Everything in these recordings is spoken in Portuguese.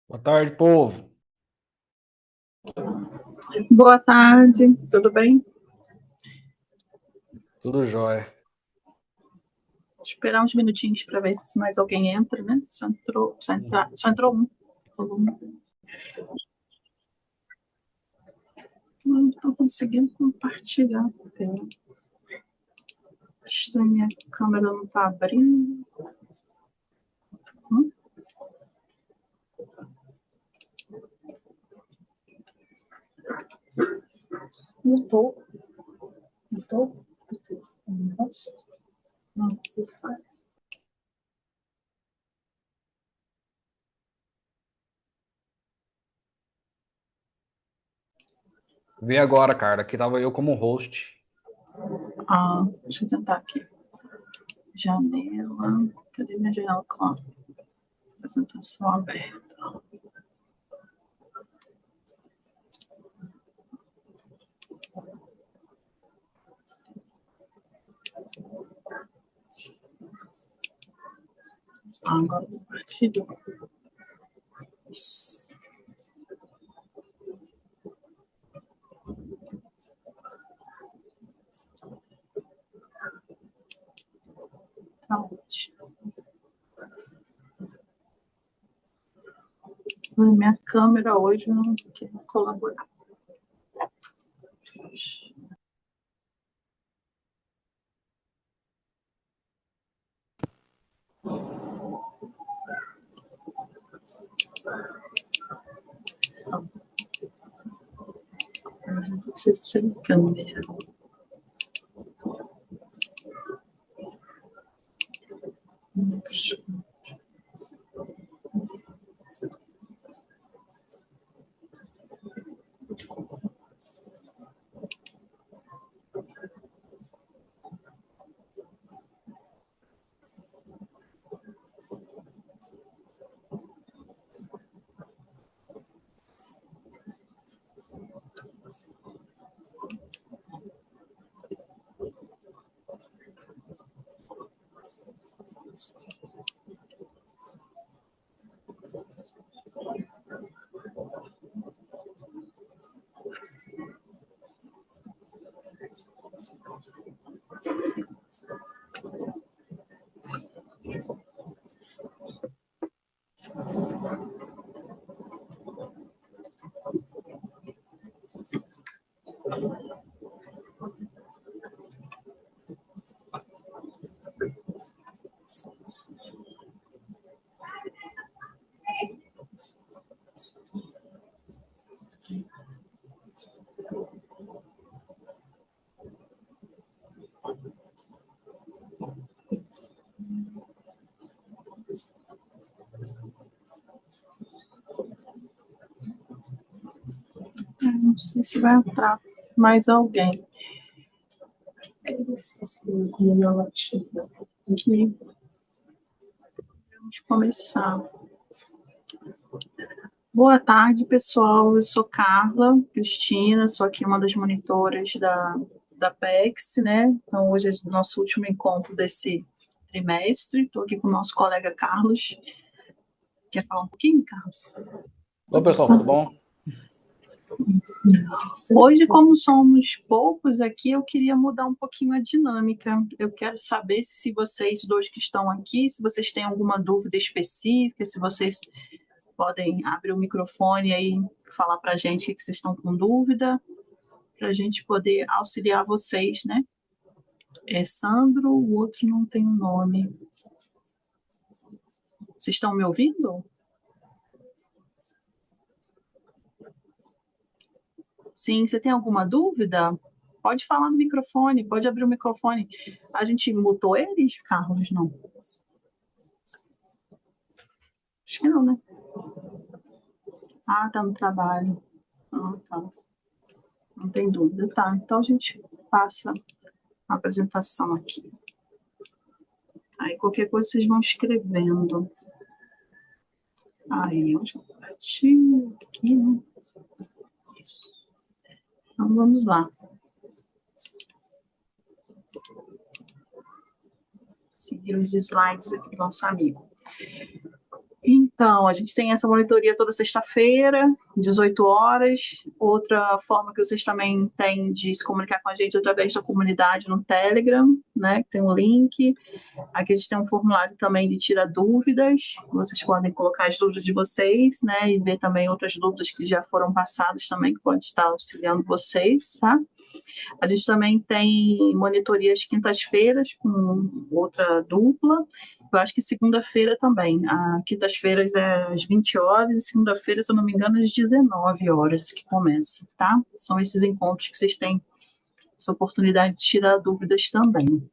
Boa tarde, povo. Boa tarde, tudo bem? Tudo jóia. Vou esperar uns minutinhos para ver se mais alguém entra, né? Só entrou um. Não estou conseguindo compartilhar a tela. Acho que a minha câmera não está abrindo. Não estou. Não, você faz. Vê agora, cara. Aqui tava eu como host. Deixa eu tentar aqui. Janela. Cadê minha janela com a apresentação aberta? Agora compartilhou. Isso. Tá ótimo. Minha câmera hoje não quer colaborar. Não precisa sem câmera. Não sei se vai entrar mais alguém. Aqui. Vamos começar. Boa tarde, pessoal. Eu sou Carla Cristina, sou aqui uma das monitoras da PEX, né? Então, hoje é o nosso último encontro desse trimestre. Estou aqui com o nosso colega Carlos. Quer falar um pouquinho, Carlos? Oi, pessoal, tudo bom? Hoje, como somos poucos aqui, eu queria mudar um pouquinho a dinâmica. Eu quero saber se vocês dois que estão aqui, se vocês têm alguma dúvida específica, se vocês podem abrir o microfone aí e falar para a gente o que vocês estão com dúvida, para a gente poder auxiliar vocês, né? É Sandro, o outro não tem um nome. Vocês estão me ouvindo? Sim, você tem alguma dúvida? Pode falar no microfone, pode abrir o microfone. A gente mutou eles, Carlos? Não. Acho que não, né? Ah, tá no trabalho. Ah, tá. Não tem dúvida. Tá, então a gente passa a apresentação aqui. Aí qualquer coisa vocês vão escrevendo. Aí eu já bati aqui, né? Isso. Então vamos lá. Seguir os slides aqui do nosso amigo. Então, a gente tem essa monitoria toda sexta-feira, 18 horas. Outra forma que vocês também têm de se comunicar com a gente através da comunidade no Telegram, né? Tem um link. Aqui a gente tem um formulário também de tirar dúvidas. Vocês podem colocar as dúvidas de vocês, né? E ver também outras dúvidas que já foram passadas também, que pode estar auxiliando vocês, tá? A gente também tem monitoria às quintas-feiras com outra dupla. Eu acho que segunda-feira também. Quintas-feiras é às 20 horas e segunda-feira, se eu não me engano, às 19 horas que começa, tá? São esses encontros que vocês têm essa oportunidade de tirar dúvidas também.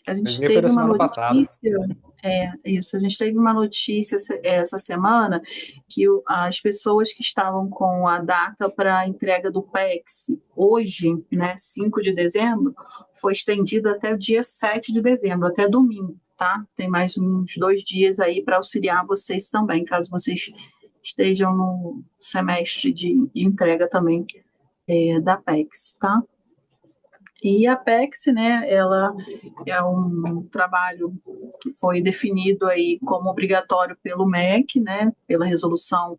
A gente teve uma notícia, a gente teve uma notícia essa semana que as pessoas que estavam com a data para a entrega do PEX hoje, né, 5 de dezembro, foi estendida até o dia 7 de dezembro, até domingo, tá? Tem mais uns 2 dias aí para auxiliar vocês também, caso vocês estejam no semestre de entrega também da PEX, tá? E a Apex, né, ela é um trabalho que foi definido aí como obrigatório pelo MEC, né, pela resolução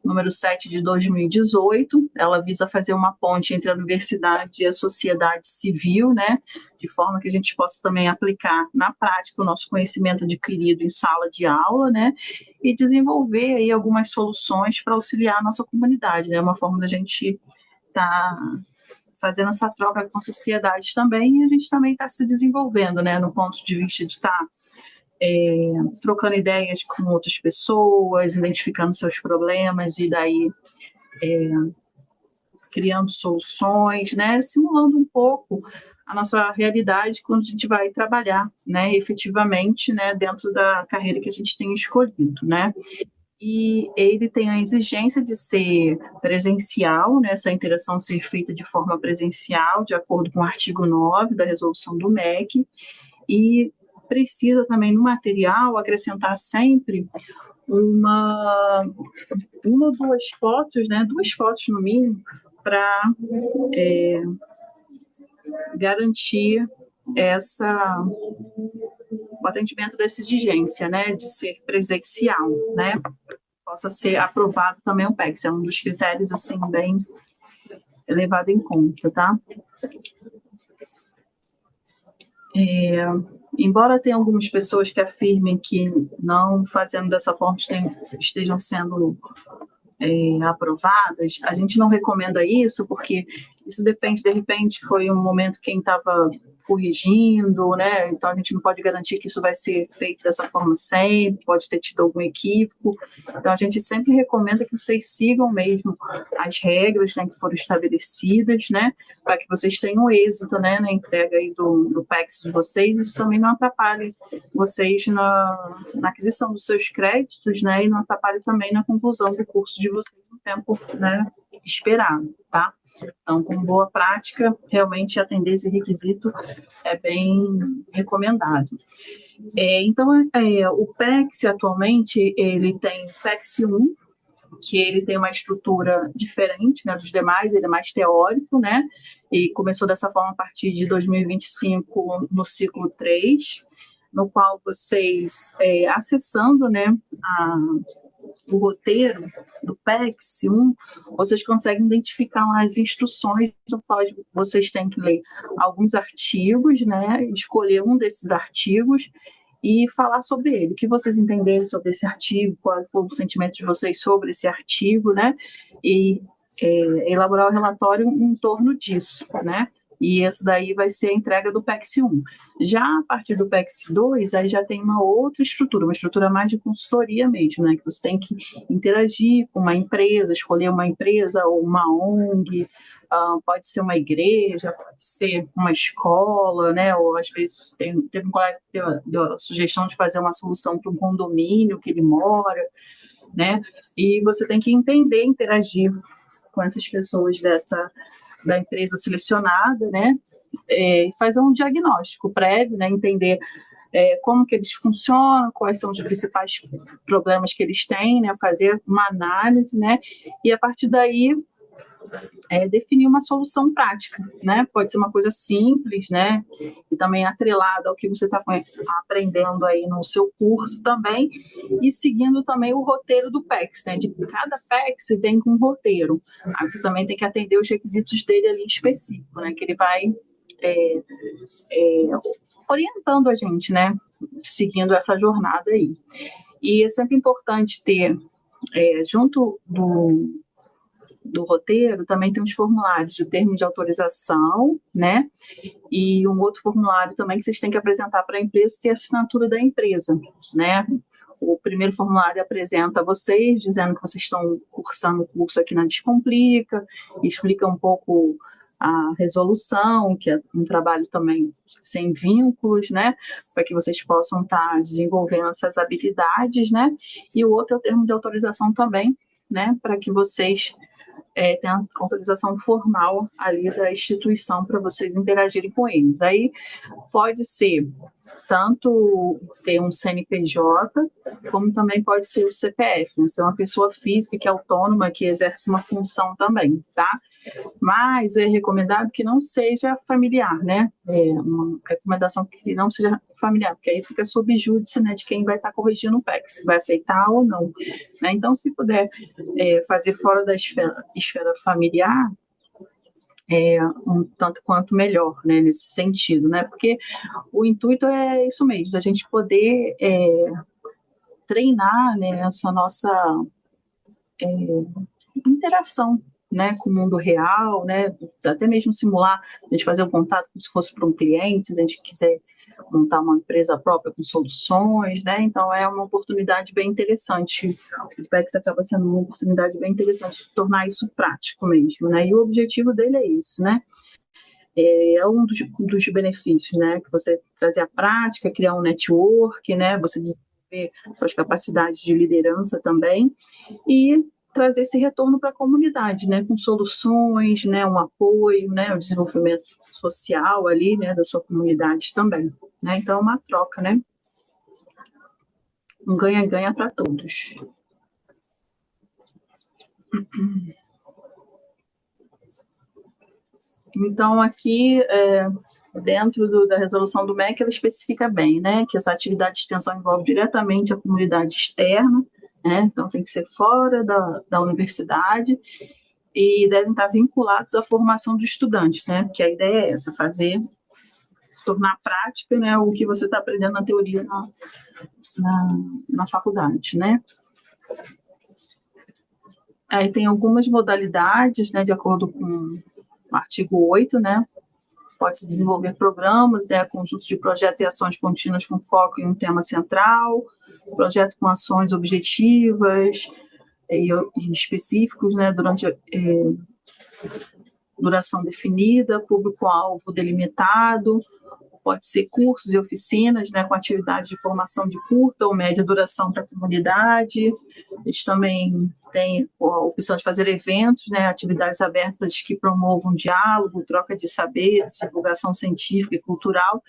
número 7 de 2018. Ela visa fazer uma ponte entre a universidade e a sociedade civil, né, de forma que a gente possa também aplicar na prática o nosso conhecimento adquirido em sala de aula, né, e desenvolver aí algumas soluções para auxiliar a nossa comunidade, né, uma forma da gente estar fazendo essa troca com a sociedade também, e a gente também está se desenvolvendo, né, no ponto de vista de estar trocando ideias com outras pessoas, identificando seus problemas e daí criando soluções, né, simulando um pouco a nossa realidade quando a gente vai trabalhar, né, efetivamente, né, dentro da carreira que a gente tem escolhido, né. E ele tem a exigência de ser presencial, né, essa interação ser feita de forma presencial, de acordo com o artigo 9 da resolução do MEC, e precisa também no material acrescentar sempre uma ou duas fotos, né, 2 fotos no mínimo, para garantir o atendimento dessa exigência, né, de ser presencial, né, possa ser aprovado também o PEX, é um dos critérios, assim, bem levado em conta, tá? Embora tenha algumas pessoas que afirmem que não fazendo dessa forma estejam sendo aprovadas, a gente não recomenda isso porque Isso depende, de repente, foi um momento quem estava corrigindo, né? Então a gente não pode garantir que isso vai ser feito dessa forma sempre, pode ter tido algum equívoco. Então a gente sempre recomenda que vocês sigam mesmo as regras, né, que foram estabelecidas, né, para que vocês tenham êxito, né, na entrega aí do PEX de vocês. Isso também não atrapalhe vocês na aquisição dos seus créditos, né, e não atrapalhe também na conclusão do curso de vocês no tempo, né, esperado, tá? Então, com boa prática, realmente atender esse requisito é bem recomendado. Então, o PEX atualmente, ele tem o PEX 1, que ele tem uma estrutura diferente, né, dos demais, ele é mais teórico, né, e começou dessa forma a partir de 2025 no ciclo 3, no qual vocês, acessando, né, o roteiro do PEX 1, vocês conseguem identificar as instruções do qual vocês têm que ler alguns artigos, né, escolher um desses artigos e falar sobre ele. O que vocês entenderam sobre esse artigo, qual foi o sentimento de vocês sobre esse artigo, né, e elaborar o relatório em torno disso, né. E esse daí vai ser a entrega do PEX 1. Já a partir do PEX 2, aí já tem uma outra estrutura, uma estrutura mais de consultoria mesmo, né? Que você tem que interagir com uma empresa, escolher uma empresa ou uma ONG, pode ser uma igreja, pode ser uma escola, né? Ou às vezes teve um colega que deu a sugestão de fazer uma solução para um condomínio que ele mora, né? E você tem que entender, interagir com essas pessoas da empresa selecionada, né, e fazer um diagnóstico prévio, né, entender como que eles funcionam, quais são os principais problemas que eles têm, né, fazer uma análise, né, e a partir daí definir uma solução prática, né? Pode ser uma coisa simples, né? E também atrelada ao que você está aprendendo aí no seu curso também, e seguindo também o roteiro do PEX, né? De cada PEX vem com um roteiro. Aí você também tem que atender os requisitos dele ali específico, né? Que ele vai orientando a gente, né? Seguindo essa jornada aí. E é sempre importante ter, junto do roteiro, também tem os formulários de termo de autorização, né? E um outro formulário também que vocês têm que apresentar para a empresa, ter a assinatura da empresa, né? O primeiro formulário apresenta vocês, dizendo que vocês estão cursando o curso aqui na Descomplica, explica um pouco a resolução, que é um trabalho também sem vínculos, né? Para que vocês possam estar desenvolvendo essas habilidades, né? E o outro é o termo de autorização também, né? Para que vocês tem a autorização formal ali da instituição para vocês interagirem com eles. Aí pode ser tanto ter um CNPJ, como também pode ser o CPF, né? Ser uma pessoa física que é autônoma, que exerce uma função também, tá? Mas é recomendado que não seja familiar, né? É uma recomendação que não seja familiar, porque aí fica sob júdice, né, de quem vai estar corrigindo o PEC, se vai aceitar ou não, né? Então, se puder fazer fora da esfera familiar, um tanto quanto melhor, né, nesse sentido, né? Porque o intuito é isso mesmo, a gente poder treinar, né, essa nossa interação, né, com o mundo real, né, até mesmo simular, a gente fazer um contato como se fosse para um cliente, se a gente quiser montar uma empresa própria com soluções, né, então é uma oportunidade bem interessante, o PEX acaba sendo uma oportunidade bem interessante de tornar isso prático mesmo, né, e o objetivo dele é esse, né, é um dos benefícios, né, que você trazer a prática, criar um network, né, você desenvolver suas capacidades de liderança também, e trazer esse retorno para a comunidade, né, com soluções, né, um apoio, né, o desenvolvimento social ali, né, da sua comunidade também, né, então é uma troca, né, um ganha-ganha para todos. Então, aqui, dentro da resolução do MEC, ela especifica bem, né, que essa atividade de extensão envolve diretamente a comunidade externa, né, então tem que ser fora da universidade, e devem estar vinculados à formação de estudantes, né, porque a ideia é essa, tornar prática, né, o que você está aprendendo na teoria na faculdade, né. Aí tem algumas modalidades, né, de acordo com artigo 8, né? Pode-se desenvolver programas, né, conjuntos de projetos e ações contínuas com foco em um tema central, projeto com ações objetivas e específicos, né, durante duração definida, público-alvo delimitado, pode ser cursos e oficinas, né, com atividades de formação de curta ou média duração para a comunidade. A gente também tem a opção de fazer eventos, né, atividades abertas que promovam diálogo, troca de saberes, divulgação científica e cultural,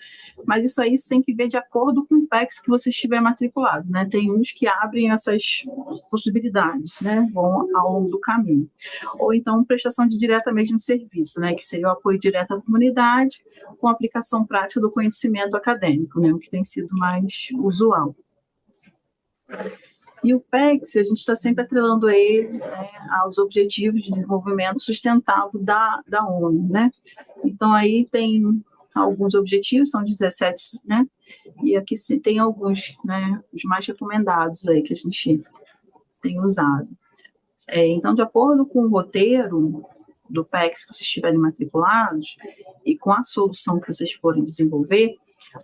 mas isso aí você tem que ver de acordo com o PEX que você estiver matriculado, né? Tem uns que abrem essas possibilidades, né, vão ao longo do caminho. Ou então prestação de diretamente no serviço, né, que seria o apoio direto à comunidade, com aplicação prática do conhecimento acadêmico, né, o que tem sido mais usual. E o PEX, a gente está sempre atrelando ele, né, aos Objetivos de Desenvolvimento Sustentável da ONU, né? Então, aí tem alguns objetivos, são 17, né? E aqui tem alguns, né, os mais recomendados aí que a gente tem usado. Então, de acordo com o roteiro do PEX que vocês estiverem matriculados e com a solução que vocês forem desenvolver,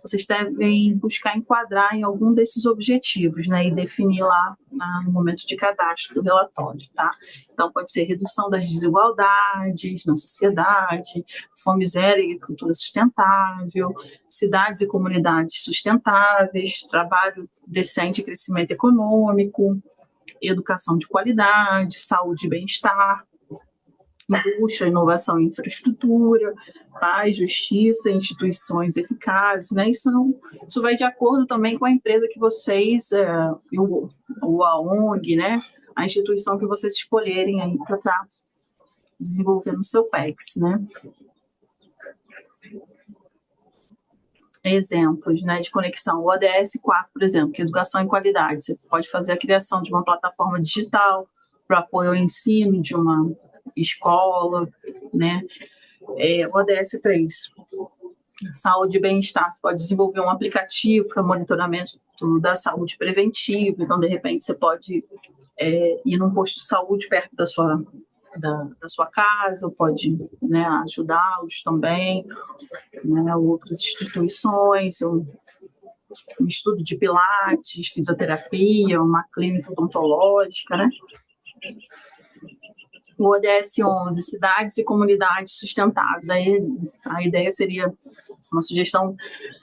vocês devem buscar enquadrar em algum desses objetivos, né, e definir lá no momento de cadastro do relatório, tá? Então, pode ser redução das desigualdades na sociedade, fome zero e agricultura sustentável, cidades e comunidades sustentáveis, trabalho decente e crescimento econômico, educação de qualidade, saúde e bem-estar, indústria, inovação e infraestrutura, paz, justiça, instituições eficazes, né? Isso vai de acordo também com a empresa que vocês, ou a ONG, né? A instituição que vocês escolherem aí para estar desenvolvendo o seu PEX, né? Exemplos, né, de conexão. O ODS 4, por exemplo, que é educação em qualidade. Você pode fazer a criação de uma plataforma digital para apoio ao ensino de uma escola, né? O ODS 3, saúde e bem-estar. Você pode desenvolver um aplicativo para monitoramento da saúde preventiva. Então, de repente, você pode ir num posto de saúde perto da sua casa, pode, né, ajudá-los também, né, outras instituições, um estudo de pilates, fisioterapia, uma clínica odontológica, né? O ODS 11, cidades e comunidades sustentáveis. Aí a ideia seria, uma sugestão,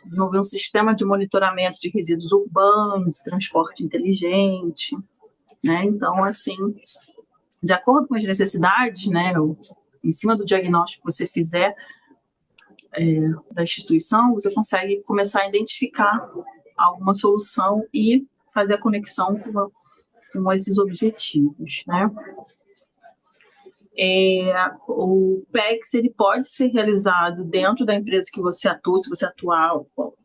desenvolver um sistema de monitoramento de resíduos urbanos, transporte inteligente, né? Então, assim, de acordo com as necessidades, né, em cima do diagnóstico que você fizer da instituição, você consegue começar a identificar alguma solução e fazer a conexão com esses objetivos, né? O PEX ele pode ser realizado dentro da empresa que você atua. Se você atuar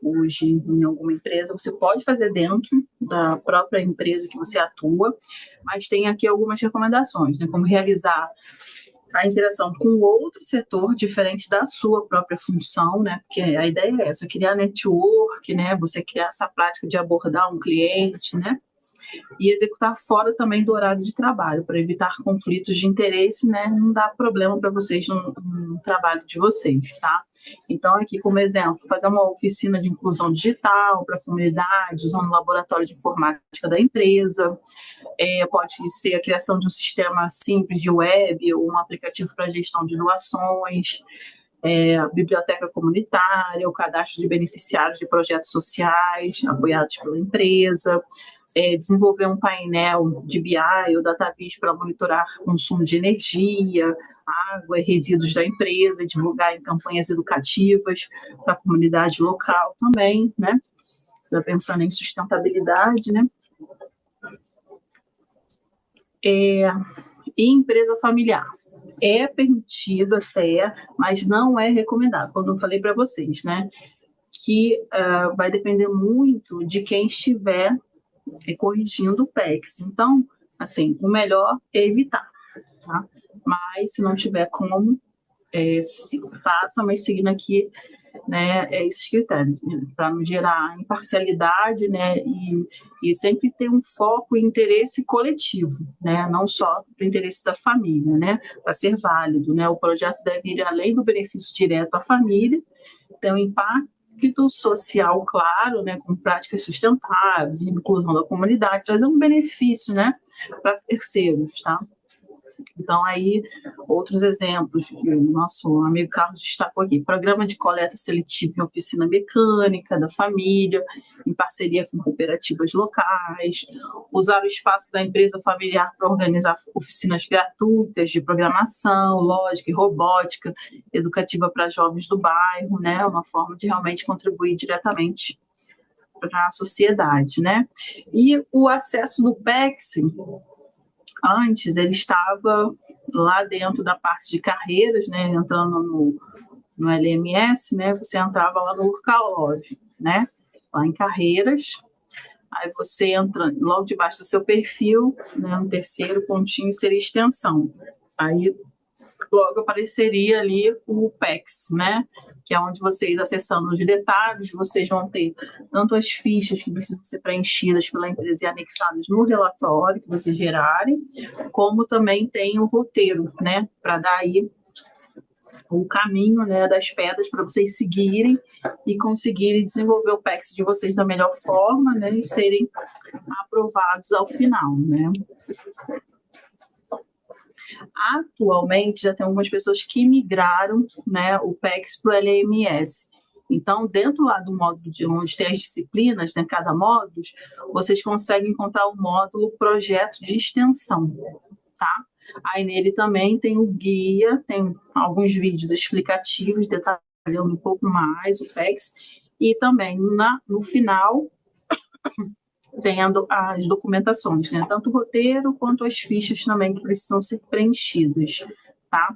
hoje em alguma empresa, você pode fazer dentro da própria empresa que você atua, mas tem aqui algumas recomendações, né, como realizar a interação com outro setor diferente da sua própria função, né? Porque a ideia é essa, criar network, né? Você criar essa prática de abordar um cliente, né? E executar fora também do horário de trabalho, para evitar conflitos de interesse, né? Não dá problema para vocês no trabalho de vocês, tá? Então, aqui como exemplo, fazer uma oficina de inclusão digital para a comunidade, usando o laboratório de informática da empresa. Pode ser a criação de um sistema simples de web ou um aplicativo para gestão de doações, biblioteca comunitária, o cadastro de beneficiários de projetos sociais apoiados pela empresa, desenvolver um painel de BI ou DataVis para monitorar consumo de energia, água e resíduos da empresa, divulgar em campanhas educativas para a comunidade local também, né? Já pensando em sustentabilidade, né? E empresa familiar. É permitido até, mas não é recomendado, como eu falei para vocês, né? Que vai depender muito de quem estiver corrigindo o PEX. Então, assim, o melhor é evitar, tá? Mas se não tiver como, faça, mas seguindo aqui né, esses critérios, para não gerar imparcialidade, né, e sempre ter um foco em interesse coletivo, né, não só do interesse da família, né, para ser válido, né, o projeto deve ir além do benefício direto à família, ter um impacto social claro, né, com práticas sustentáveis, inclusão da comunidade, trazer um benefício, né, para terceiros, tá? Então, aí, outros exemplos que o nosso amigo Carlos destacou aqui: programa de coleta seletiva em oficina mecânica da família, em parceria com cooperativas locais, usar o espaço da empresa familiar para organizar oficinas gratuitas de programação, lógica e robótica, educativa para jovens do bairro, né? Uma forma de realmente contribuir diretamente para a sociedade, né? E o acesso do PEX, antes ele estava lá dentro da parte de carreiras, né, entrando no LMS, né, você entrava lá no Urcalog, né, lá em carreiras, aí você entra logo debaixo do seu perfil, né, no terceiro pontinho seria extensão, aí logo apareceria ali o PEX, né? Que é onde vocês, acessando os detalhes, vocês vão ter tanto as fichas que precisam ser preenchidas pela empresa e anexadas no relatório que vocês gerarem, como também tem o roteiro, né? Para dar aí o caminho, né, das pedras para vocês seguirem e conseguirem desenvolver o PEX de vocês da melhor forma, né? E serem aprovados ao final, né? Atualmente, já tem algumas pessoas que migraram, né, o PEX para o LMS. Então, dentro lá do módulo de onde tem as disciplinas, né, cada módulo, vocês conseguem encontrar o módulo projeto de extensão, tá? Aí nele também tem o guia, tem alguns vídeos explicativos, detalhando um pouco mais o PEX, e também no final tem as documentações, né? Tanto o roteiro quanto as fichas também que precisam ser preenchidas, tá?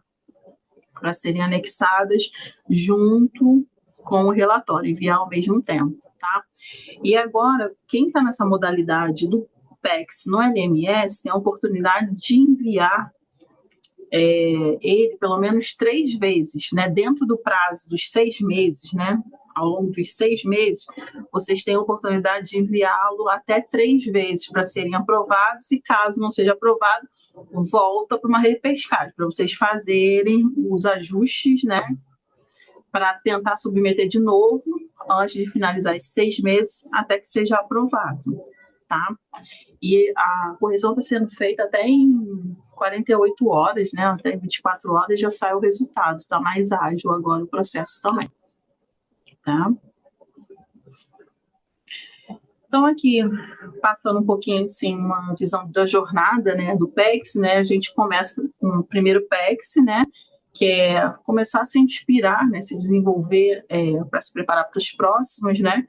Para serem anexadas junto com o relatório, enviar ao mesmo tempo, tá? E agora, quem está nessa modalidade do PEX no LMS tem a oportunidade de enviar ele pelo menos 3 vezes, né? Dentro do prazo dos 6 meses, né? Ao longo dos 6 meses, vocês têm a oportunidade de enviá-lo até 3 vezes para serem aprovados, e caso não seja aprovado, volta para uma repescagem, para vocês fazerem os ajustes, né? Para tentar submeter de novo, antes de finalizar esses 6 meses, até que seja aprovado, tá? E a correção está sendo feita até em 48 horas, né? Até em 24 horas já sai o resultado. Está mais ágil agora o processo também, tá? Então, aqui, passando um pouquinho, assim, uma visão da jornada, né, do PEX, né? A gente começa com o primeiro PEX, né? Que é começar a se inspirar, né? Se desenvolver para se preparar para os próximos, né?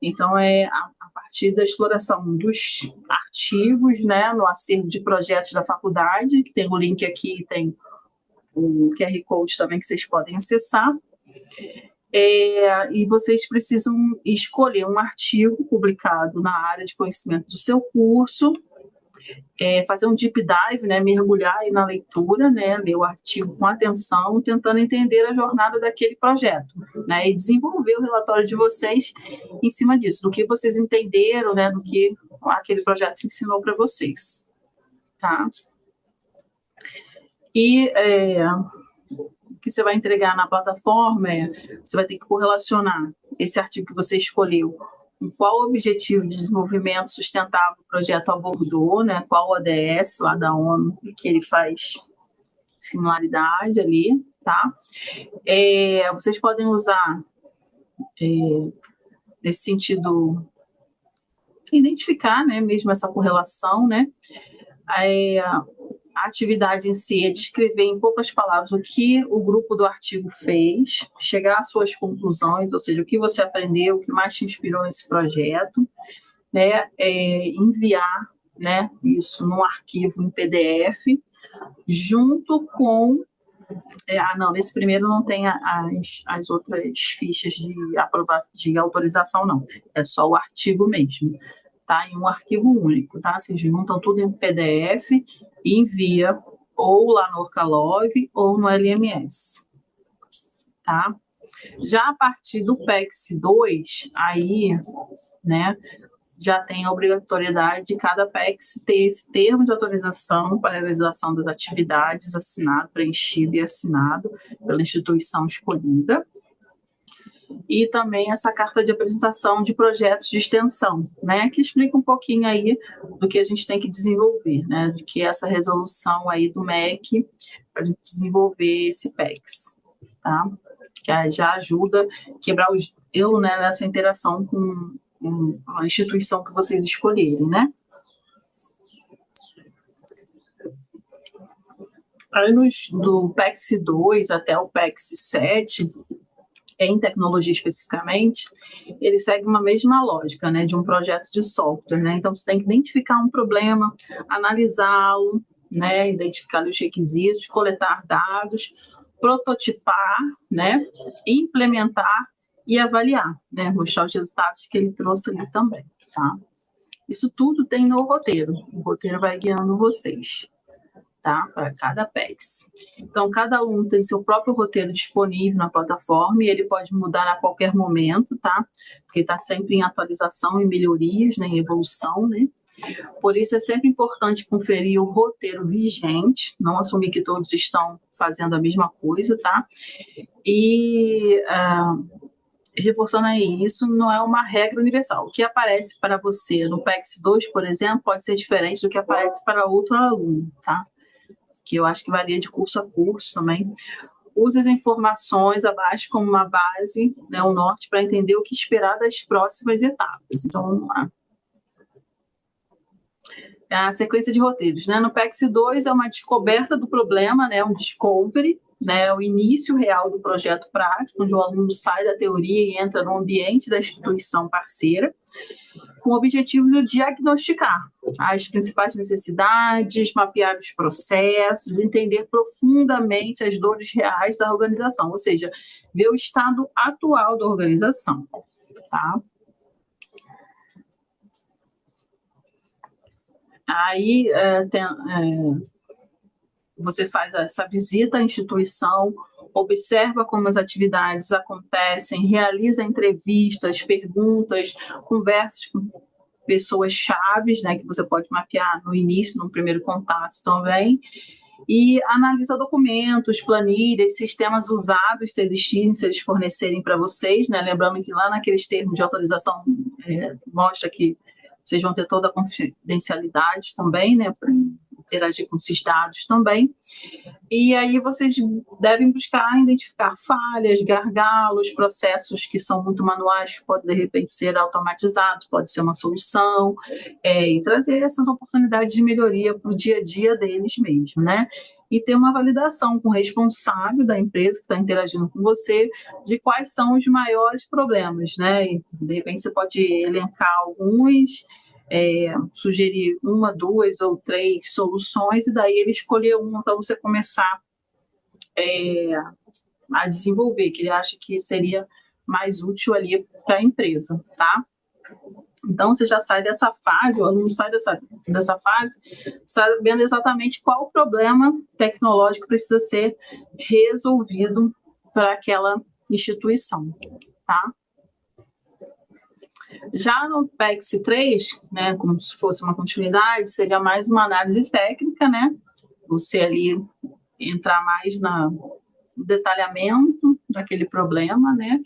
Então, a partir da exploração dos artigos, né, no acervo de projetos da faculdade, que tem o link aqui, tem o QR Code também que vocês podem acessar. E vocês precisam escolher um artigo publicado na área de conhecimento do seu curso, fazer um deep dive, né, mergulhar aí na leitura, né, ler o artigo com atenção, tentando entender a jornada daquele projeto, né, e desenvolver o relatório de vocês em cima disso, do que vocês entenderam, né, do que aquele projeto ensinou para vocês, tá? E o que você vai entregar na plataforma você vai ter que correlacionar esse artigo que você escolheu com qual objetivo de desenvolvimento sustentável o projeto abordou, né? Qual ODS lá da ONU que ele faz similaridade ali, tá? Vocês podem usar, nesse sentido, identificar, né, mesmo essa correlação, né? A atividade em si é descrever em poucas palavras o que o grupo do artigo fez, chegar às suas conclusões, ou seja, o que você aprendeu, o que mais te inspirou nesse projeto, né? Enviar, né, isso num arquivo em PDF, junto com... não, nesse primeiro não tem as outras fichas de autorização, não. É só o artigo mesmo, tá? Em um arquivo único, tá? Vocês juntam tudo em PDF e envia ou lá no Orcalog ou no LMS, tá? Já a partir do PEX 2, aí, né, já tem a obrigatoriedade de cada PEX ter esse termo de autorização para a realização das atividades assinado, preenchido e assinado pela instituição escolhida. E também essa carta de apresentação de projetos de extensão, né, que explica um pouquinho aí do que a gente tem que desenvolver, né, de que essa resolução aí do MEC para a gente desenvolver esse PEX, tá? Que já ajuda a quebrar o gelo, né, nessa interação com a instituição que vocês escolherem, né? Aí do PEX 2 até o PEX 7, em tecnologia especificamente, ele segue uma mesma lógica, né, de um projeto de software, né? Então, você tem que identificar um problema, analisá-lo, né, identificar os requisitos, coletar dados, prototipar, né, implementar e avaliar, né, mostrar os resultados que ele trouxe ali também, tá? Isso tudo tem no roteiro. O roteiro vai guiando vocês, tá? Para cada PEX. Então, cada aluno tem seu próprio roteiro disponível na plataforma e ele pode mudar a qualquer momento, tá? Porque está sempre em atualização e melhorias, né, em evolução, né? Por isso, é sempre importante conferir o roteiro vigente, não assumir que todos estão fazendo a mesma coisa, tá? E reforçando aí, isso não é uma regra universal. O que aparece para você no PEX 2, por exemplo, pode ser diferente do que aparece para outro aluno, tá? Que eu acho que varia de curso a curso também. Use as informações abaixo como uma base, né, um norte, para entender o que esperar das próximas etapas. Então, vamos lá. A sequência de roteiros, né? No PEX 2 é uma descoberta do problema, né, um discovery, né, o início real do projeto prático, onde o aluno sai da teoria e entra no ambiente da instituição parceira, com o objetivo de diagnosticar as principais necessidades, mapear os processos, entender profundamente as dores reais da organização, ou seja, ver o estado atual da organização, tá? Aí você faz essa visita à instituição, observa como as atividades acontecem, realiza entrevistas, perguntas, conversas com pessoas chaves, né, que você pode mapear no início, no primeiro contato também, e analisa documentos, planilhas, sistemas usados, se existirem, se eles fornecerem para vocês, né, lembrando que lá naqueles termos de autorização mostra que vocês vão ter toda a confidencialidade também, né, para interagir com esses dados também. E aí vocês devem buscar identificar falhas, gargalos, processos que são muito manuais, que podem, de repente, ser automatizados, pode ser uma solução, e trazer essas oportunidades de melhoria para o dia a dia deles mesmo, né? E ter uma validação com o responsável da empresa que está interagindo com você de quais são os maiores problemas, né? E, de repente, você pode elencar alguns, sugerir uma, duas ou três soluções e daí ele escolher uma para você começar a desenvolver, que ele acha que seria mais útil ali para a empresa, tá? Então, você já sai dessa fase, o aluno sai dessa fase sabendo exatamente qual o problema tecnológico precisa ser resolvido para aquela instituição, tá? Já no PEX 3, né, como se fosse uma continuidade, seria mais uma análise técnica, né? Você ali entrar mais no detalhamento daquele problema, né?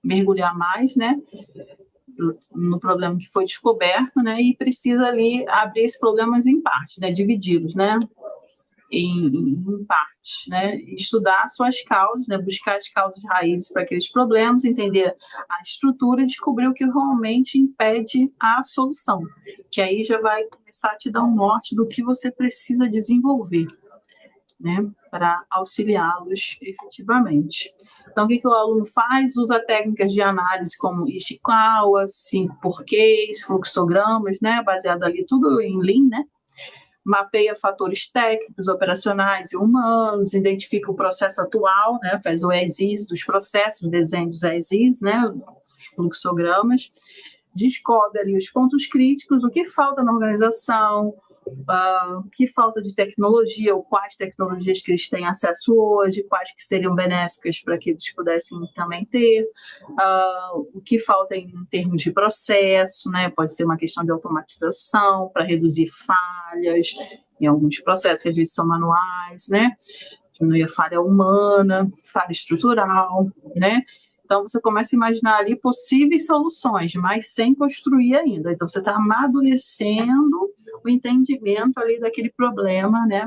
Mergulhar mais, né? No problema que foi descoberto, né? E precisa ali abrir esses problemas em partes, né? Dividi-los, né? Em partes, né? Estudar suas causas, né? Buscar as causas raízes para aqueles problemas, entender a estrutura e descobrir o que realmente impede a solução, que aí já vai começar a te dar um norte do que você precisa desenvolver, né? Para auxiliá-los efetivamente. Então, o que o aluno faz? Usa técnicas de análise como Ishikawa, 5 porquês, fluxogramas, né? Baseado ali tudo em Lean, né? Mapeia fatores técnicos, operacionais e humanos, identifica o processo atual, né, faz o as-is dos processos, o desenho dos as-is, né, os fluxogramas, descobre ali os pontos críticos, o que falta na organização, que falta de tecnologia, ou quais tecnologias que eles têm acesso hoje, quais que seriam benéficas para que eles pudessem também ter, o que falta em termos de processo, né? Pode ser uma questão de automatização para reduzir falhas em alguns processos que às vezes são manuais, né? Diminuir a falha humana, falha estrutural, né? Então, você começa a imaginar ali possíveis soluções, mas sem construir ainda. Então, você está amadurecendo o entendimento ali daquele problema, né,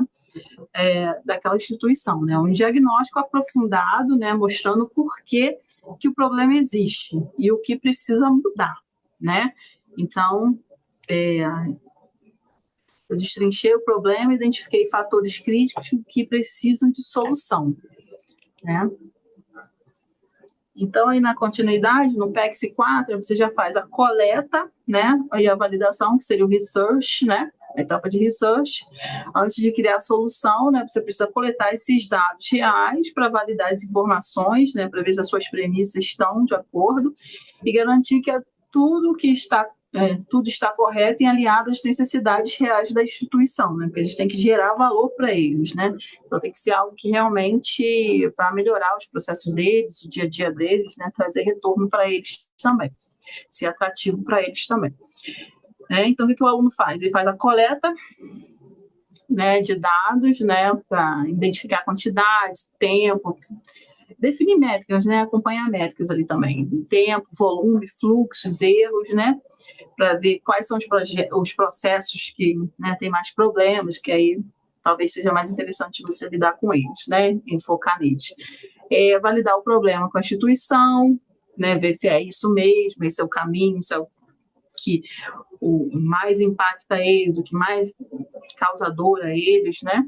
daquela instituição, né, um diagnóstico aprofundado, né, mostrando por que o problema existe e o que precisa mudar, né. Então, eu destrinchei o problema, identifiquei fatores críticos que precisam de solução, né. Então, aí na continuidade, no PEX 4, você já faz a coleta, né, e a validação, que seria o research, né, a etapa de research. Antes de criar a solução, né, você precisa coletar esses dados reais para validar as informações, né, para ver se as suas premissas estão de acordo e garantir que tudo está correto e alinhado às necessidades reais da instituição, né? Porque a gente tem que gerar valor para eles, né? Então tem que ser algo que realmente vai melhorar os processos deles, o dia a dia deles, né? Trazer retorno para eles também, ser atrativo para eles também. Então o que o aluno faz? Ele faz a coleta, né, de dados, né, para identificar a quantidade, tempo, definir métricas, né, acompanhar métricas ali também, tempo, volume, fluxos, erros, né, para ver quais são os processos que, né, têm mais problemas, que aí talvez seja mais interessante você lidar com eles, né, e focar neles. Validar o problema com a instituição, né, ver se é isso mesmo, esse é o caminho, se é o que o mais impacta eles, o que mais causa dor a eles, né,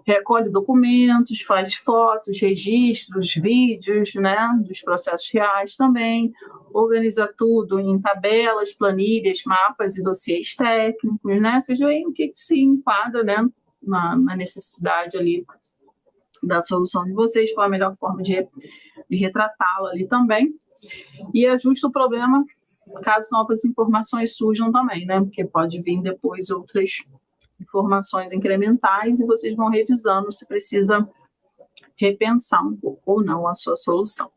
recolhe documentos, faz fotos, registros, vídeos, né, dos processos reais também, organiza tudo em tabelas, planilhas, mapas e dossiês técnicos, né, vocês veem o que se enquadra, né, na necessidade ali da solução de vocês, qual a melhor forma de retratá-la ali também, e ajusta o problema caso novas informações surjam também, né, porque pode vir depois outras informações incrementais e vocês vão revisando se precisa repensar um pouco ou não a sua solução.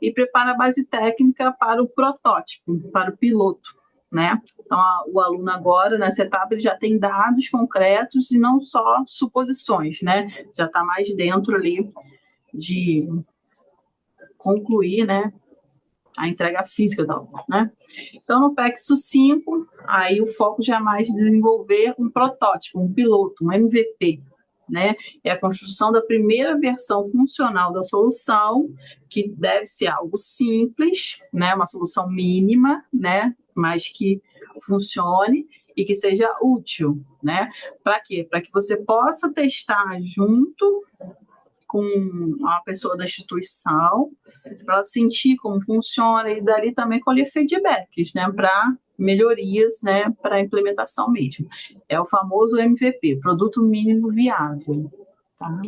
E prepara a base técnica para o protótipo, para o piloto, né? Então, o aluno agora, nessa etapa, ele já tem dados concretos e não só suposições, né? Já está mais dentro ali de concluir, né, a entrega física da obra, né? Então, no PEX 5, aí o foco já é mais de desenvolver um protótipo, um piloto, um MVP, né? É a construção da primeira versão funcional da solução, que deve ser algo simples, né? Uma solução mínima, né? Mas que funcione e que seja útil, né? Para quê? Para que você possa testar junto com a pessoa da instituição, para sentir como funciona e dali também colher feedbacks, né, para melhorias, né, para a implementação mesmo. É o famoso MVP, Produto Mínimo Viável, tá?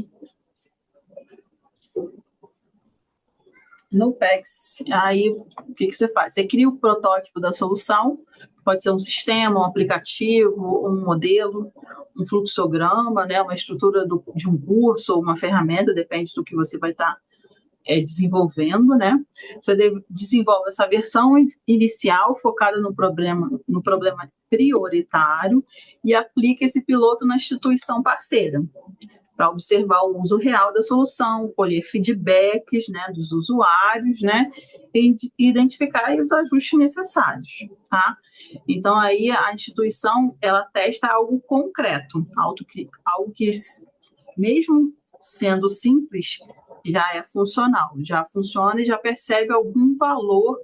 No PEX, aí o que você faz? Você cria o protótipo da solução, pode ser um sistema, um aplicativo, um modelo, um fluxograma, né, uma estrutura de um curso ou uma ferramenta, depende do que você vai estar desenvolvendo, né? Você desenvolve essa versão inicial focada no problema prioritário e aplica esse piloto na instituição parceira para observar o uso real da solução, colher feedbacks, né, dos usuários, né, e identificar os ajustes necessários, tá? Então aí a instituição ela testa algo concreto, algo que mesmo sendo simples já é funcional, já funciona e já percebe algum valor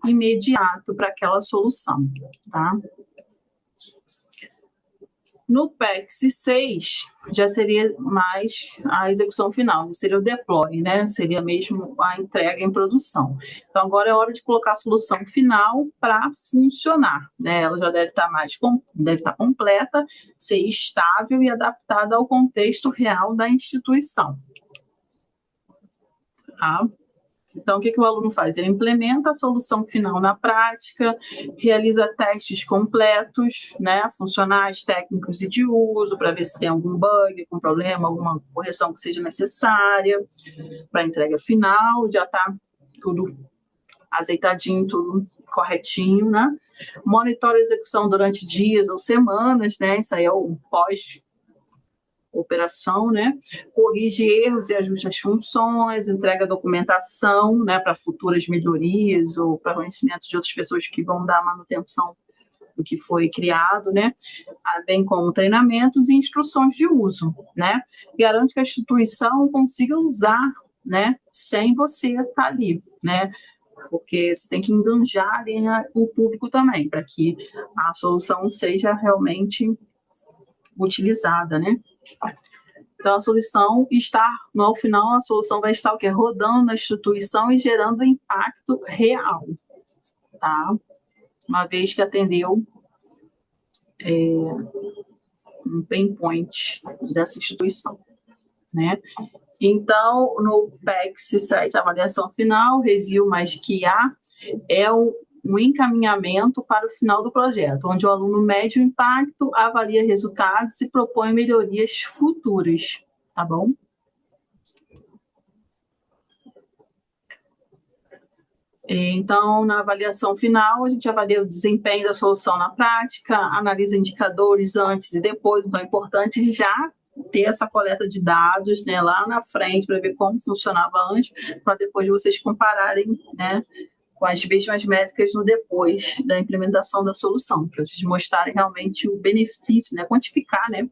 imediato para aquela solução, tá? No PEX 6, já seria mais a execução final, seria o deploy, né? Seria mesmo a entrega em produção. Então, agora é hora de colocar a solução final para funcionar, né? Ela já deve estar completa, ser estável e adaptada ao contexto real da instituição. Tá? Então, o que o aluno faz? Ele implementa a solução final na prática, realiza testes completos, né, funcionais, técnicos e de uso, para ver se tem algum bug, algum problema, alguma correção que seja necessária para a entrega final, já está tudo azeitadinho, tudo corretinho, né? Monitora a execução durante dias ou semanas, né? Isso aí é o pós-operação, né? Corrige erros e ajusta as funções, entrega documentação, né, para futuras melhorias ou para conhecimento de outras pessoas que vão dar manutenção do que foi criado, né? Bem como treinamentos e instruções de uso, né? Garante que a instituição consiga usar, né, sem você estar ali, né? Porque você tem que enganjar ali, né, o público também, para que a solução seja realmente utilizada, né? Então, a solução está, no final, a solução vai estar o quê? Rodando na instituição e gerando impacto real, tá? Uma vez que atendeu um pain point dessa instituição, né? Então, no PEX 7, avaliação final, review mais QA, é um encaminhamento para o final do projeto, onde o aluno mede o impacto, avalia resultados e propõe melhorias futuras, tá bom? Então, na avaliação final, a gente avalia o desempenho da solução na prática, analisa indicadores antes e depois, então é importante já ter essa coleta de dados, né, lá na frente, para ver como funcionava antes, para depois vocês compararem, né, com as mesmas métricas no depois da implementação da solução, para vocês mostrarem realmente o benefício, né, quantificar, né,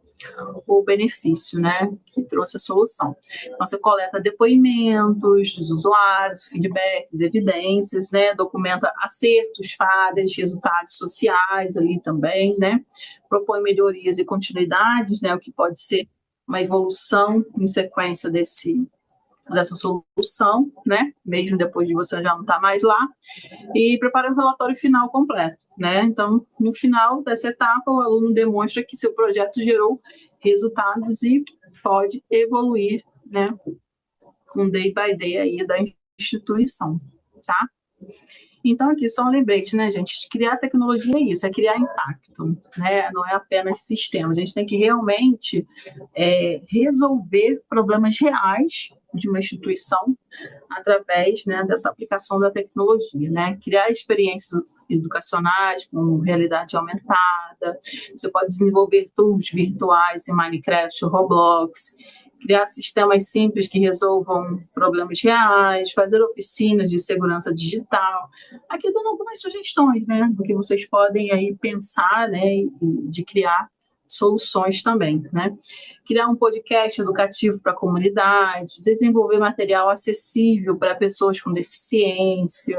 o benefício, né, que trouxe a solução. Então, você coleta depoimentos dos usuários, feedbacks, evidências, né, documenta acertos, falhas, resultados sociais ali também, né, propõe melhorias e continuidades, né, o que pode ser uma evolução em sequência dessa solução, né, mesmo depois de você já não estar mais lá, e prepara um relatório final completo, né? Então, no final dessa etapa, o aluno demonstra que seu projeto gerou resultados e pode evoluir, né, com day by day aí da instituição, tá? Então, aqui só um lembrete, né, gente? Criar tecnologia é isso, é criar impacto, né? Não é apenas sistemas. A gente tem que realmente resolver problemas reais de uma instituição através, né, dessa aplicação da tecnologia, né? Criar experiências educacionais com realidade aumentada. Você pode desenvolver tools virtuais em Minecraft ou Roblox, criar sistemas simples que resolvam problemas reais, fazer oficinas de segurança digital. Aqui dando algumas sugestões, né, do que vocês podem aí pensar, né, de criar soluções também, né? Criar um podcast educativo para a comunidade, desenvolver material acessível para pessoas com deficiência,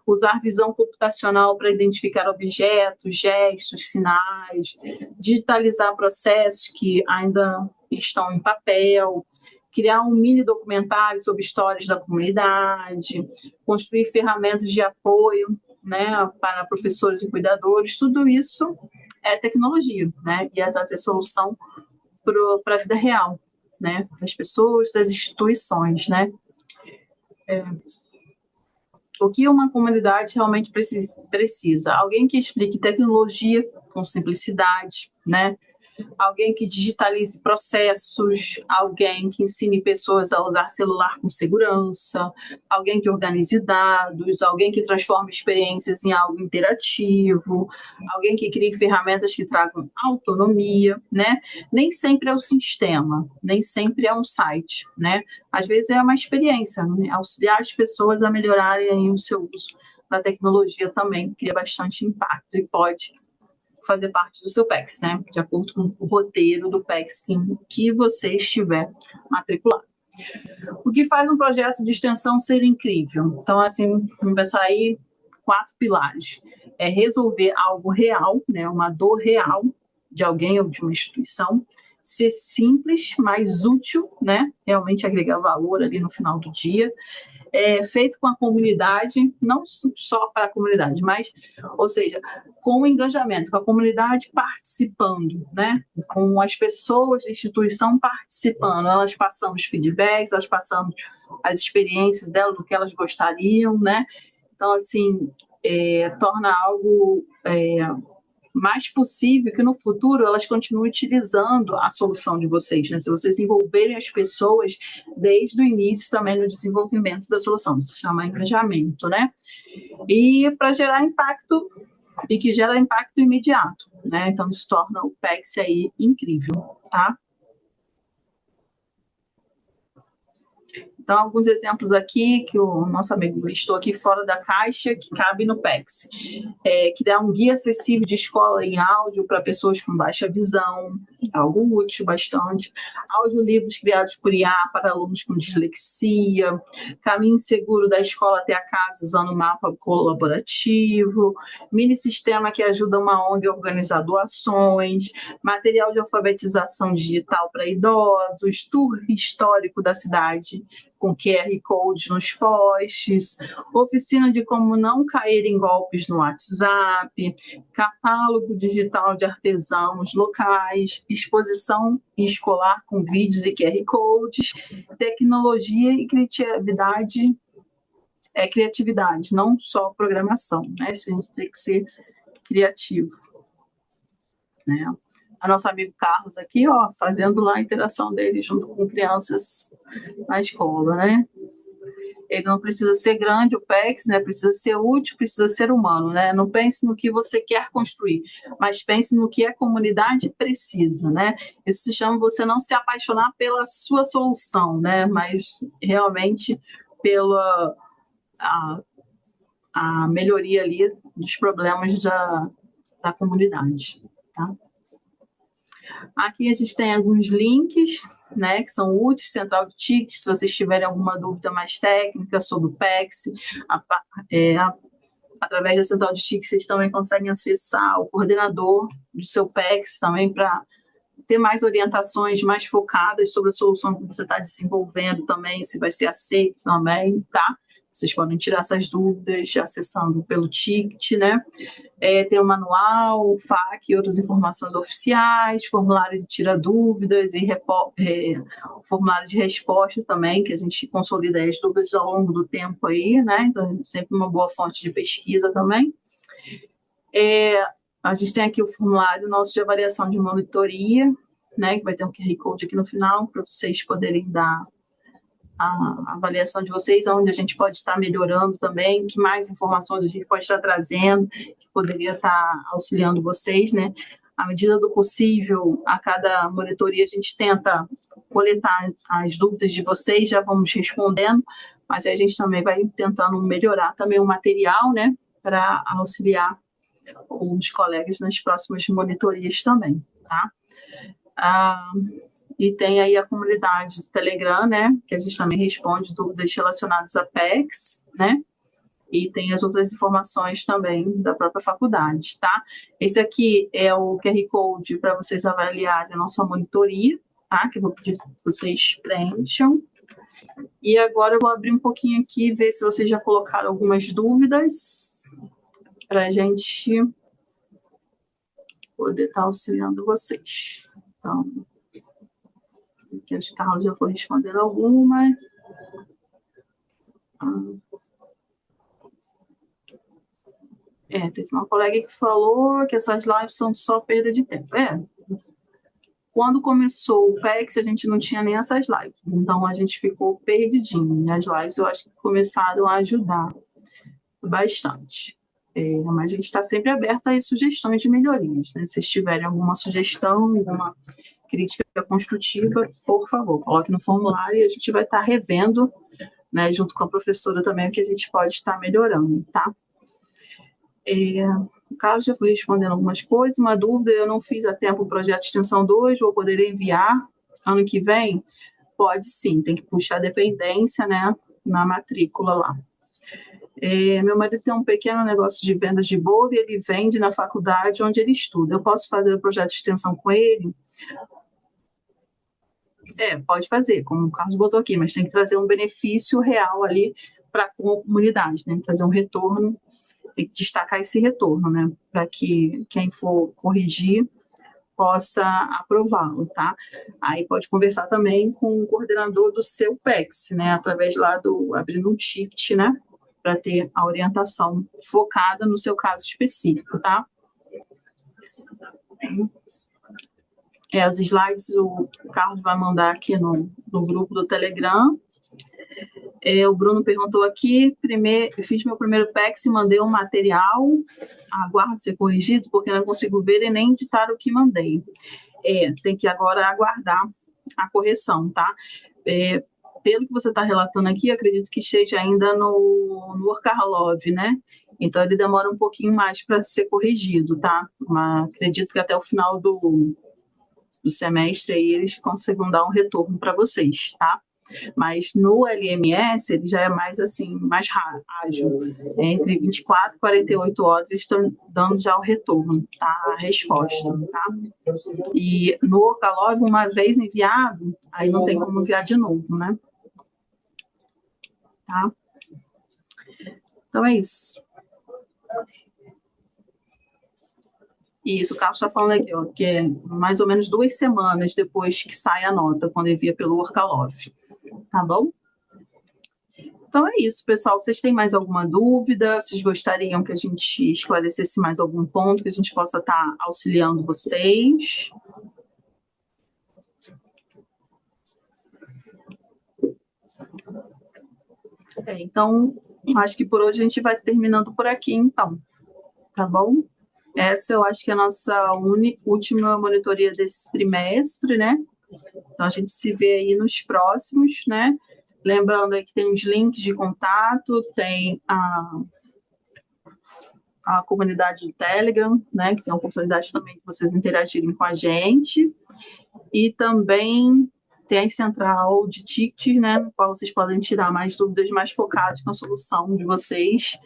usar visão computacional para identificar objetos, gestos, sinais, digitalizar processos que ainda estão em papel, criar um mini documentário sobre histórias da comunidade, construir ferramentas de apoio, né, para professores e cuidadores, tudo isso é tecnologia, né, e é trazer solução para a vida real, né, das pessoas, das instituições, né. O que uma comunidade realmente precisa? Alguém que explique tecnologia com simplicidade, né? Alguém que digitalize processos, alguém que ensine pessoas a usar celular com segurança, alguém que organize dados, alguém que transforme experiências em algo interativo, alguém que crie ferramentas que tragam autonomia, né? Nem sempre é o sistema, nem sempre é um site, né? Às vezes é uma experiência, né? Auxiliar as pessoas a melhorarem o seu uso da tecnologia também cria bastante impacto e pode fazer parte do seu PEX, né? De acordo com o roteiro do PEX que você estiver matriculado. O que faz um projeto de extensão ser incrível? Então, assim, vamos pensar aí 4 pilares. É resolver algo real, né? Uma dor real de alguém ou de uma instituição, ser simples, mas útil, né? Realmente agregar valor ali no final do dia, feito com a comunidade, não só para a comunidade, mas, ou seja, com o engajamento, com a comunidade participando, né? Com as pessoas da instituição participando, elas passando os feedbacks, elas passando as experiências delas, do que elas gostariam, né? Então, assim, torna algo mais possível que no futuro elas continuem utilizando a solução de vocês, né? Se vocês envolverem as pessoas desde o início também no desenvolvimento da solução, isso se chama engajamento, né? E para gerar impacto, e que gera impacto imediato, né? Então isso torna o PEX aí incrível, tá? Então, alguns exemplos aqui que o nosso amigo listou aqui fora da caixa, que cabe no PEX. Criar um guia acessível de escola em áudio para pessoas com baixa visão, algo útil bastante. Audiolivros criados por IA para alunos com dislexia. Caminho seguro da escola até a casa usando mapa colaborativo. Mini sistema que ajuda uma ONG a organizar doações. Material de alfabetização digital para idosos. Tour histórico da cidade com QR Codes nos posts, oficina de como não cair em golpes no WhatsApp, catálogo digital de artesãos locais, exposição escolar com vídeos e QR Codes, tecnologia e criatividade, não só programação, né? Isso a gente tem que ser criativo, né? A nosso amigo Carlos aqui, ó, fazendo lá a interação dele junto com crianças na escola, né? Ele não precisa ser grande, o PEX, né? Precisa ser útil, precisa ser humano, né? Não pense no que você quer construir, mas pense no que a comunidade precisa, né? Isso se chama você não se apaixonar pela sua solução, né? Mas realmente pela a melhoria ali dos problemas da comunidade, tá? Aqui a gente tem alguns links, né, que são úteis, central de tickets, se vocês tiverem alguma dúvida mais técnica sobre o PEX, através da central de tickets vocês também conseguem acessar o coordenador do seu PEX também para ter mais orientações mais focadas sobre a solução que você está desenvolvendo também, se vai ser aceito também, tá? Vocês podem tirar essas dúvidas acessando pelo ticket, né? Tem o manual, o FAQ e outras informações oficiais, formulário de tira dúvidas e formulário de respostas também, que a gente consolida as dúvidas ao longo do tempo aí, né? Então, sempre uma boa fonte de pesquisa também. A gente tem aqui o formulário nosso de avaliação de monitoria, né? Que vai ter um QR Code aqui no final para vocês poderem dar a avaliação de vocês, onde a gente pode estar melhorando também, que mais informações a gente pode estar trazendo, que poderia estar auxiliando vocês, né? À medida do possível, a cada monitoria a gente tenta coletar as dúvidas de vocês, já vamos respondendo, mas aí a gente também vai tentando melhorar também o material, né? Para auxiliar os colegas nas próximas monitorias também, tá? E tem aí a comunidade do Telegram, né, que a gente também responde dúvidas relacionadas a PEX, né, e tem as outras informações também da própria faculdade, tá? Esse aqui é o QR Code para vocês avaliarem a nossa monitoria, tá? Que eu vou pedir que vocês preencham. E agora eu vou abrir um pouquinho aqui, ver se vocês já colocaram algumas dúvidas, para a gente poder estar auxiliando vocês. Então, que acho que a Carla já foi respondendo alguma. Teve uma colega que falou que essas lives são só perda de tempo. Quando começou o PEX, a gente não tinha nem essas lives, então a gente ficou perdidinho. E as lives eu acho que começaram a ajudar bastante. Mas a gente está sempre aberta a sugestões de melhorias, né? Se tiverem alguma sugestão, alguma crítica construtiva, por favor, coloque no formulário e a gente vai estar revendo, né, junto com a professora também, o que a gente pode estar melhorando, tá? O Carlos já foi respondendo algumas coisas, uma dúvida, eu não fiz a tempo o projeto de extensão 2, vou poder enviar ano que vem? Pode sim, tem que puxar a dependência, né, na matrícula lá. Meu marido tem um pequeno negócio de vendas de bolo e ele vende na faculdade onde ele estuda. Eu posso fazer o projeto de extensão com ele? Pode fazer, como o Carlos botou aqui, mas tem que trazer um benefício real ali para a comunidade, né? Trazer um retorno, tem que destacar esse retorno, né? Para que quem for corrigir possa aprová-lo, tá? Aí pode conversar também com o coordenador do seu PEX, né? Através lá abrindo um ticket, né? Para ter a orientação focada no seu caso específico, tá? Os slides o Carlos vai mandar aqui no grupo do Telegram. O Bruno perguntou aqui, fiz meu primeiro PEX e mandei um material, aguardo ser corrigido, porque não consigo ver e nem editar o que mandei. Tem que agora aguardar a correção, tá? Pelo que você está relatando aqui, acredito que esteja ainda no Workarlov, né? Então, ele demora um pouquinho mais para ser corrigido, tá? Mas acredito que até o final do semestre aí eles conseguem dar um retorno para vocês, tá? Mas no LMS ele já é mais assim, mais ágil. Entre 24 e 48 horas eles estão dando já o retorno, tá? A resposta, tá? E no Workalov, uma vez enviado, aí não tem como enviar de novo, né? Tá? Então é isso. Isso, o Carlos está falando aqui, ó, que é mais ou menos 2 semanas depois que sai a nota, quando envia pelo Workalov. Tá bom? Então é isso, pessoal. Vocês têm mais alguma dúvida? Vocês gostariam que a gente esclarecesse mais algum ponto, que a gente possa estar auxiliando vocês? Então, acho que por hoje a gente vai terminando por aqui, então. Tá bom? Essa eu acho que é a nossa última monitoria desse trimestre, né? Então, a gente se vê aí nos próximos, né? Lembrando aí que tem os links de contato, tem a comunidade do Telegram, né? Que tem a oportunidade também de vocês interagirem com a gente. E também tem a central de tickets, né? No qual vocês podem tirar mais dúvidas mais focadas na solução de vocês,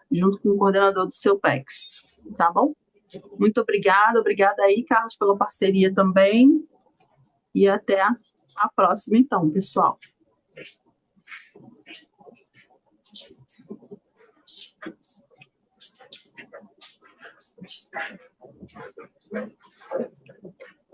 junto com o coordenador do seu PEX. Tá bom? Muito obrigada aí, Carlos, pela parceria também. E até a próxima, então, pessoal.